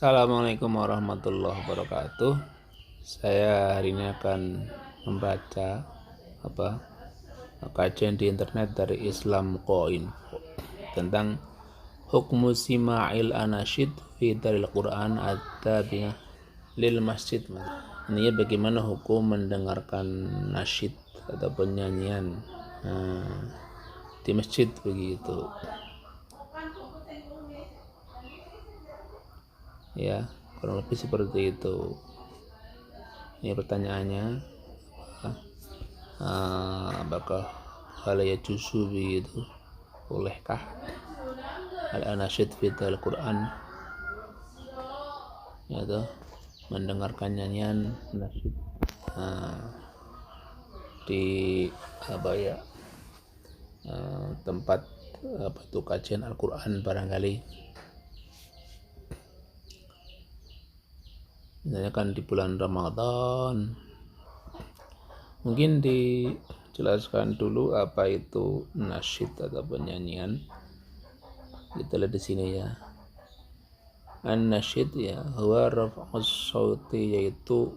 Assalamualaikum warahmatullahi wabarakatuh. Saya hari ini akan membaca kajian di internet dari Islam.info tentang hukmu sima'il anasyid fi daril Quran at-tabi'ah lil masjid. Ini bagaimana hukum mendengarkan nasyid atau penyanyian di masjid begitu. Ya, kurang lebih seperti itu. Ini pertanyaannya, apakah hal yajuzu begitu, bolehkah al-anasyid fi al-Quran, yaitu mendengarkan nyanyian nasyid di tempat kajian Al-Quran barangkali. Misalnya kan di bulan Ramadan. Mungkin dijelaskan dulu apa itu nasyid atau penyanyian. Kita lihat di sini ya. An-nasyid ya huwa raf'us sauti, yaitu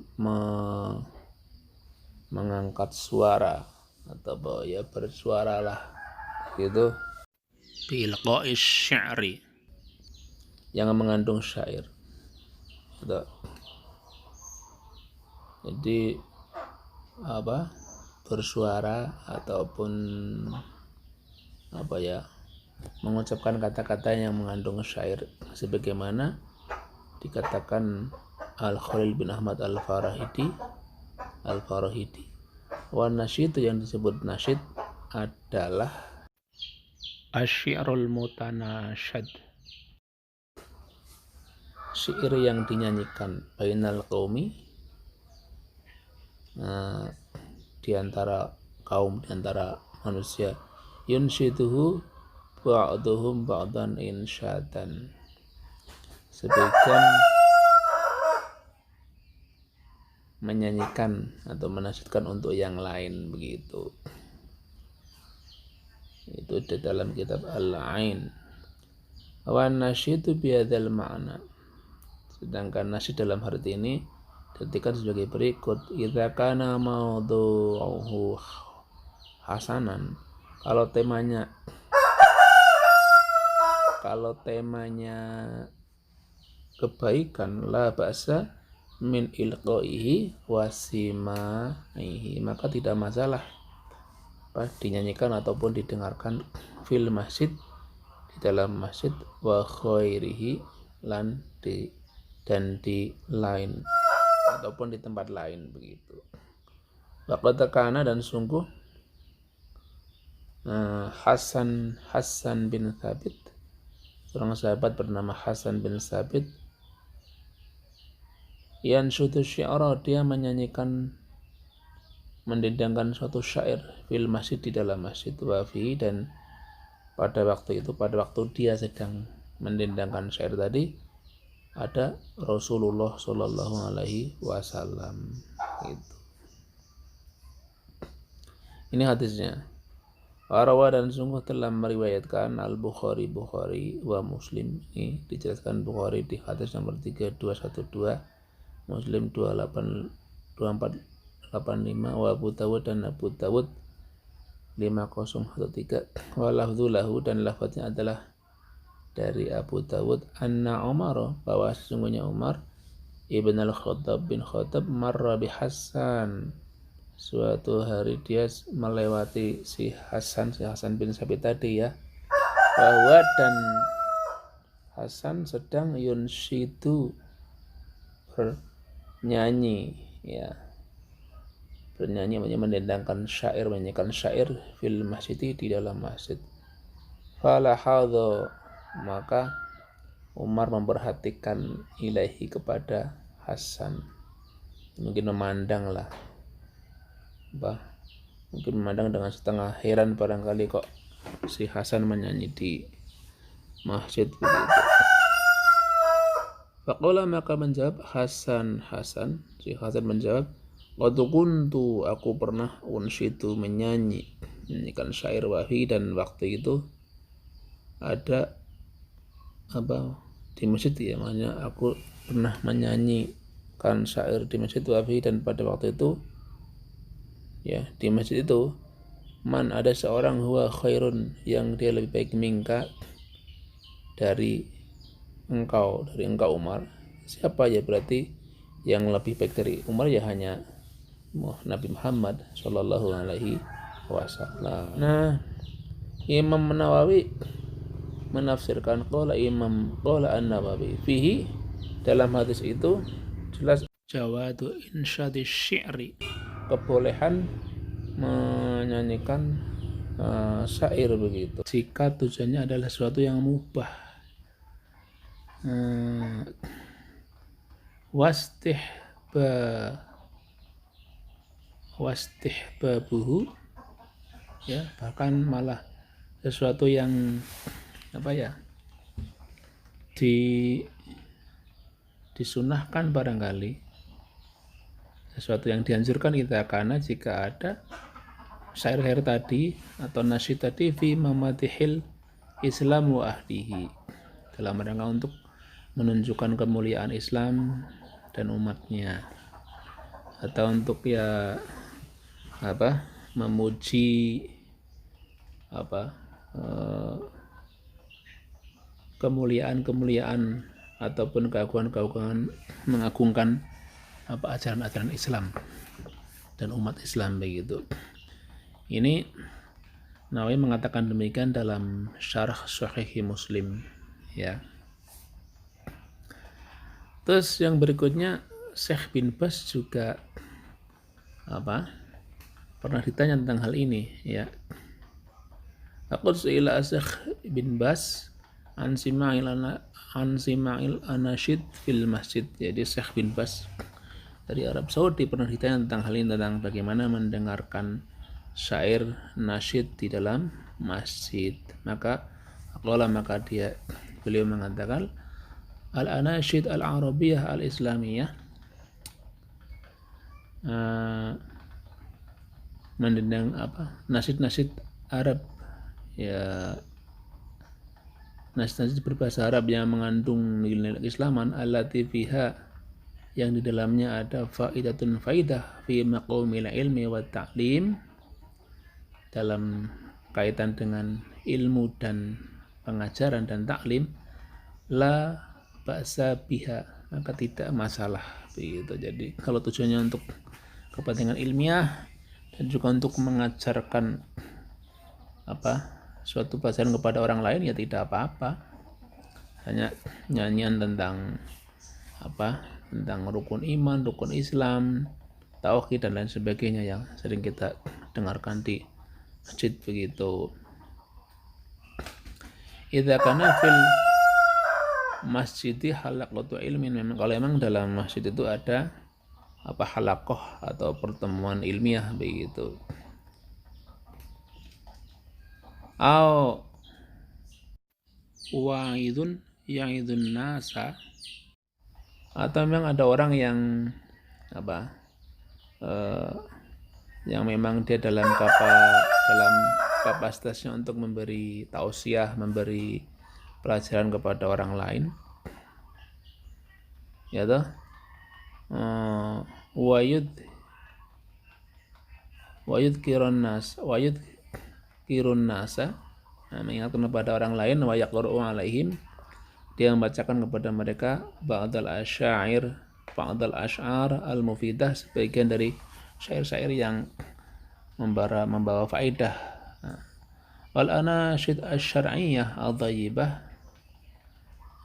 mengangkat suara atau bersuaralah gitu, bilqa'is sya'ri, yang mengandung syair gitu. Jadi bersuara ataupun mengucapkan kata-kata yang mengandung syair, sebagaimana dikatakan Al-Khalil bin Ahmad Al-Farahidi. Wa nasyid, yang disebut nasyid adalah asy-syi'rul mutanasyad, syair yang dinyanyikan bainal qaumi, di antara kaum, di antara manusia, yunsyiduhu ba'duhum ba'dan insyadan, sebagian menyanyikan atau menasyidkan untuk yang lain begitu. Itu di dalam kitab Al-Ain. Wa nasyidu bihadzal ma'na, sedangkan nasyid dalam arti ini diartikan sebagai berikut: idza kana mawdu'uhu hasanan, kalau temanya kebaikan, la ba'sa min ilqaihi wasima'ihi, maka tidak masalah dinyanyikan ataupun didengarkan fil masjid, di dalam masjid, wa khairihi, dan di lain ataupun di tempat lain begitu. Waqad kana, dan sungguh Hasan bin Thabit, seorang sahabat bernama Hasan bin Thabit, yanshudu syi'ra, dia mendendangkan suatu syair fil masjid, di dalam masjid, wafi, dan pada waktu dia sedang mendendangkan syair tadi, ada Rasulullah Shallallahu Alaihi Wasallam. Gitu. Ini hadisnya. Warawa, dan sungguh telah meriwayatkan Al-Bukhari wa Muslim. Ini dijelaskan Bukhari di hadis nomor 3212, Muslim 2485, wa Abu Dawud, dan Abu Dawud 5013, wa lafdhu lahu, dan lafadznya adalah dari Abu Dawud, anna Umar, bahwa sesungguhnya Umar ibn al-Khattab bin Khattab, marra bi Hasan, suatu hari dia melewati si Hasan bin Sabit tadi ya, bahwa dan Hasan sedang yunsyidu, bernyanyi ya, mendendangkan syair, menyanyikan syair fil masjid, di dalam masjid. Falahadha, maka Umar memperhatikan ilaihi, kepada Hasan, mungkin memandang dengan setengah heran barangkali, kok si Hasan menyanyi di masjid begitu. Faqala, maka menjawab si Hasan menjawab, qad kuntu, aku pernah, unsyidu, menyanyikan syair wahi, dan waktu itu ada di masjid ya, makanya aku pernah menyanyikan syair di masjid wafi, dan pada waktu itu ya di masjid itu, man, ada seorang huwa khairun, yang dia lebih baik mingka, dari engkau Umar. Siapa ya? Berarti yang lebih baik dari Umar ya hanya Nabi Muhammad Shallallahu Alaihi Wasallam. Nah, Imam Nawawi menafsirkan qala An-Nawawi fihi, dalam hadis itu jelas jawadu insyadis syi'ri, kebolehan menyanyikan syair begitu jika tujuannya adalah sesuatu yang mubah. Wastihbabuhu, ya, bahkan malah sesuatu yang disunahkan barangkali, sesuatu yang dianjurkan kita, karena jika ada syair-syair tadi atau nasyid tadi fi mamadihil Islam wa ahlihi, dalam rangka untuk menunjukkan kemuliaan Islam dan umatnya, atau untuk memuji kemuliaan ataupun keagungan, mengagungkan ajaran-ajaran Islam dan umat Islam begitu. Ini Nawawi mengatakan demikian dalam Syarah Sahih Muslim, ya. Terus yang berikutnya, Syekh bin Bas juga pernah ditanya tentang hal ini, ya. Aku su'ila Syekh bin Bas an sima'il anasyid fil masjid. Jadi Syekh bin Bas dari Arab Saudi pernah ditanya tentang hal ini, tentang bagaimana mendengarkan syair nasyid di dalam masjid. Maka beliau mengatakan al-anasyid al-arabiyah al-islamiyah, mendendang nasyid-nasyid Arab, ya, nasyid-nasyid berbahasa Arab yang mengandung nilai keislaman, allati fiha, yang di dalamnya ada faidah fi maqamil ilmi wa ta'lim, dalam kaitan dengan ilmu dan pengajaran dan taklim, la ba'sa biha, maka tidak masalah begitu. Jadi kalau tujuannya untuk kepentingan ilmiah dan juga untuk mengajarkan suatu pelajaran kepada orang lain, ya tidak apa-apa. Hanya nyanyian tentang tentang rukun iman, rukun Islam, tauhid dan lain sebagainya yang sering kita dengarkan di masjid begitu. Idza kana fil masjidi halaqatu ilmin, memang kalau memang dalam masjid itu ada halaqah atau pertemuan ilmiah begitu. Au wa'idun ya'idun nasa, atau memang ada orang yang yang memang dia dalam kapasitasnya untuk memberi tausiah, memberi pelajaran kepada orang lain, ya toh. Wayud kirun nasa, mengingatkan kepada orang lain, wa yaqra'u alaihim, dia membacakan kepada mereka ba'dal asy'ar al-mufidah, sebagian dari syair-syair yang membawa faedah. Wal anasyid asy-syar'iyyah adh-dhayyibah,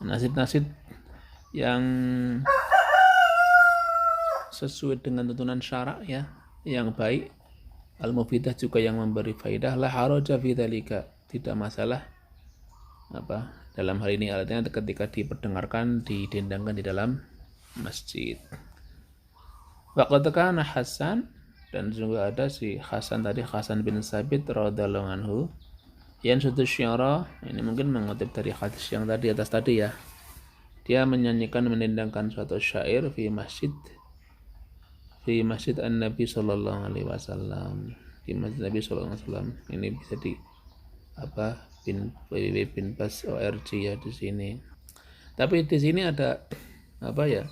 nasyid-nasyid yang sesuai dengan tuntunan syarak, ya, yang baik, al-mufidah juga yang memberi faedah, la haraja fi dzalika, tidak masalah dalam hal ini, artinya ketika diperdengarkan, didendangkan di dalam masjid. Waqad kana Hasan, dan juga ada si Hasan tadi, Hasan bin Sabit radhiyallahu anhu, yang suatu syara, ini mungkin mengutip dari hadis yang tadi atas tadi, ya. Dia mendendangkan suatu syair fi masjid An-Nabi sallallahu alaihi wasallam, di masjid Nabi sallallahu alaihi wasallam. Ini bisa di bin Bas ORG, ya, di sini. Tapi di sini ada apa ya?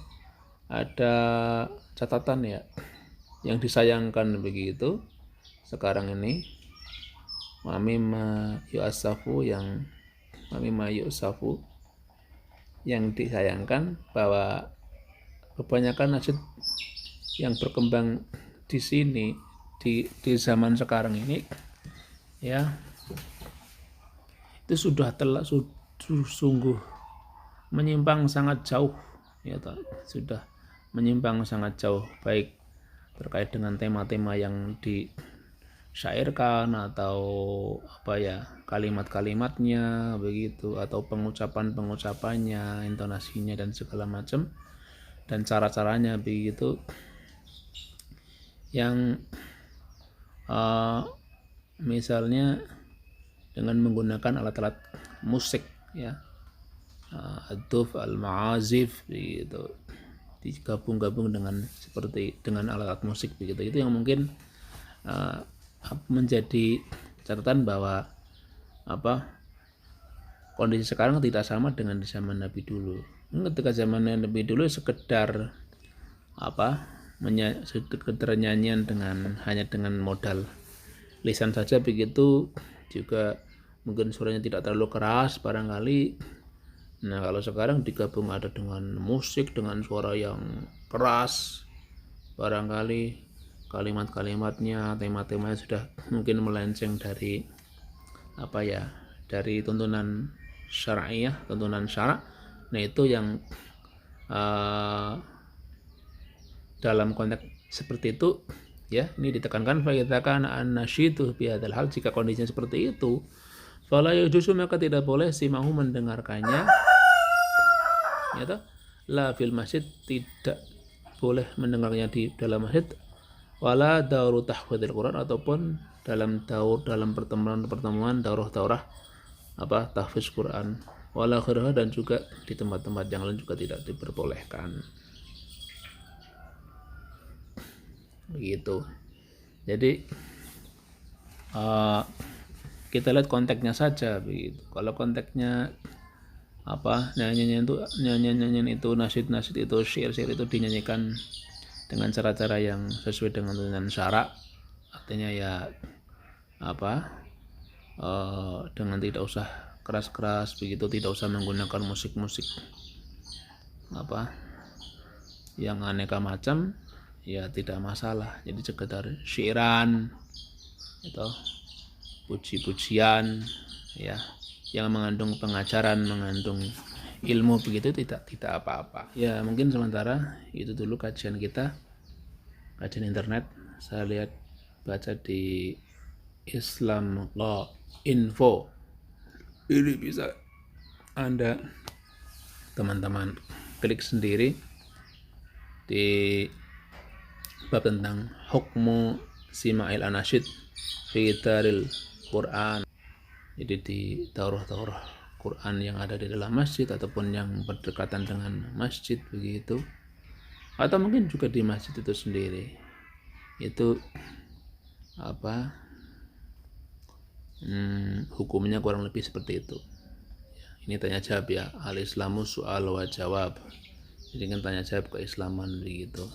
Ada catatan ya, yang disayangkan begitu sekarang ini mamima yusafu yang disayangkan bahwa kebanyakan nasyid yang berkembang di sini di zaman sekarang ini ya itu sudah sungguh menyimpang sangat jauh ya sudah menyimpang sangat jauh, baik terkait dengan tema-tema yang disyairkan atau apa ya kalimat-kalimatnya begitu, atau pengucapannya, intonasinya dan segala macam, dan cara-caranya begitu yang misalnya dengan menggunakan alat-alat musik ya, aduf al-ma'azif begitu, digabung-gabung dengan alat musik begitu. Itu yang mungkin menjadi catatan bahwa kondisi sekarang tidak sama dengan di zaman Nabi dulu. Ketika zaman Nabi dulu sekedar sekedar nyanyian hanya dengan modal lisan saja begitu, juga mungkin suaranya tidak terlalu keras barangkali. Nah kalau sekarang digabung ada dengan musik dengan suara yang keras, barangkali kalimat-kalimatnya, tema-temanya sudah mungkin melenceng dari dari tuntunan syar'iyah, tuntunan syarak. Nah itu yang dalam konteks seperti itu ya, ini ditekankan fa'idzakan an-nasyidu bihadzal hal, jika kondisinya seperti itu fala yajuzu, maka tidak boleh simahu mendengarkannya ya toh, la fil masjid, tidak boleh mendengarnya di dalam masjid, wala dauru tahfidil Quran, ataupun dalam pertemuan daurah tahfiz Quran, wala khiraha, dan juga di tempat-tempat yang lain juga tidak diperbolehkan begitu. Jadi kita lihat konteksnya saja begitu. Kalau konteksnya nyanyian itu, nasyid itu, syair itu dinyanyikan dengan cara-cara yang sesuai dengan tuntunan syarak, artinya ya dengan tidak usah keras-keras begitu, tidak usah menggunakan musik-musik yang aneka macam, ya tidak masalah. Jadi sekedar syairan itu, puji-pujian ya, yang mengandung pengajaran, mengandung ilmu begitu, tidak apa-apa ya. Mungkin sementara itu dulu kajian internet. Saya lihat baca di Islam Law Info, ini bisa Anda teman-teman klik sendiri di bab tentang hukmu sima'il anasyid fi daril Quran. Jadi di daurah-daurah Quran yang ada di dalam masjid ataupun yang berdekatan dengan masjid begitu, atau mungkin juga di masjid itu sendiri, itu hukumnya kurang lebih seperti itu. Ini tanya jawab ya, al-islamu soal wa jawab, jadi kan tanya jawab keislaman begitu.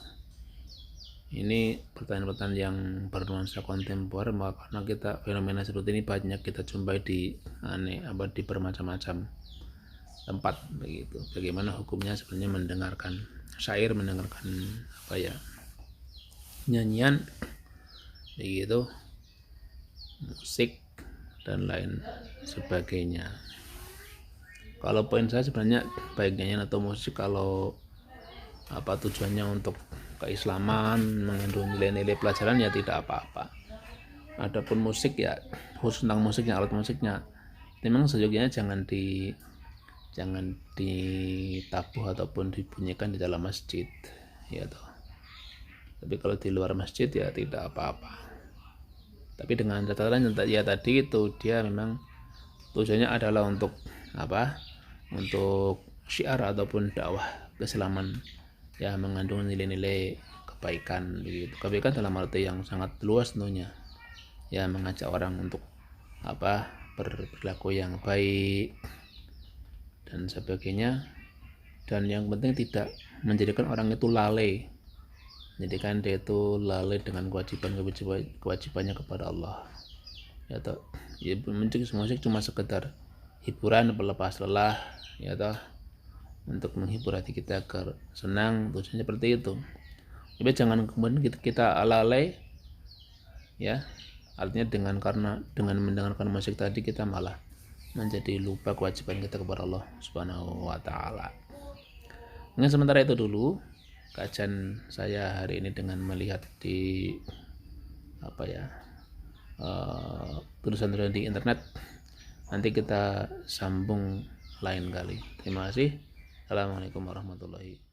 Ini pertanyaan-pertanyaan yang bernuansa kontemporer, karena fenomena seperti ini banyak kita jumpai di bermacam-macam tempat begitu. Bagaimana hukumnya sebenarnya mendengarkan syair, mendengarkan nyanyian begitu, musik dan lain sebagainya. Kalau poin saya sebenarnya baik nyanyian atau musik, kalau tujuannya untuk keislaman, mengandung nilai-nilai pelajaran, ya tidak apa-apa. Adapun musik ya, khusus tentang musiknya, alat musiknya, memang sejujurnya jangan ditabuh ataupun dibunyikan di dalam masjid ya toh. Tapi kalau di luar masjid ya tidak apa-apa. Tapi dengan catatan ya tadi itu, dia memang tujuannya adalah untuk untuk syiar ataupun dakwah keislaman ya, mengandung nilai-nilai kebaikan begitu. Kebaikan dalam arti yang sangat luas tentunya ya, mengajak orang untuk berperilaku yang baik dan sebagainya. dan yang penting tidak menjadikan orang itu lalai, menjadikan dia itu lalai dengan kewajibannya kepada Allah. Ya toh, ya musik cuma sekedar hiburan pelepas lelah, ya toh, untuk menghibur hati kita agar senang, tujuannya seperti itu. Tapi jangan kemudian kita lalai, ya, artinya dengan mendengarkan musik tadi kita malah menjadi lupa kewajiban kita kepada Allah Subhanahu wa taala. Mungkin sementara itu dulu kajian saya hari ini dengan melihat di tulisan-tulisan di internet. Nanti kita sambung lain kali. Terima kasih. Assalamualaikum warahmatullahi wabarakatuh.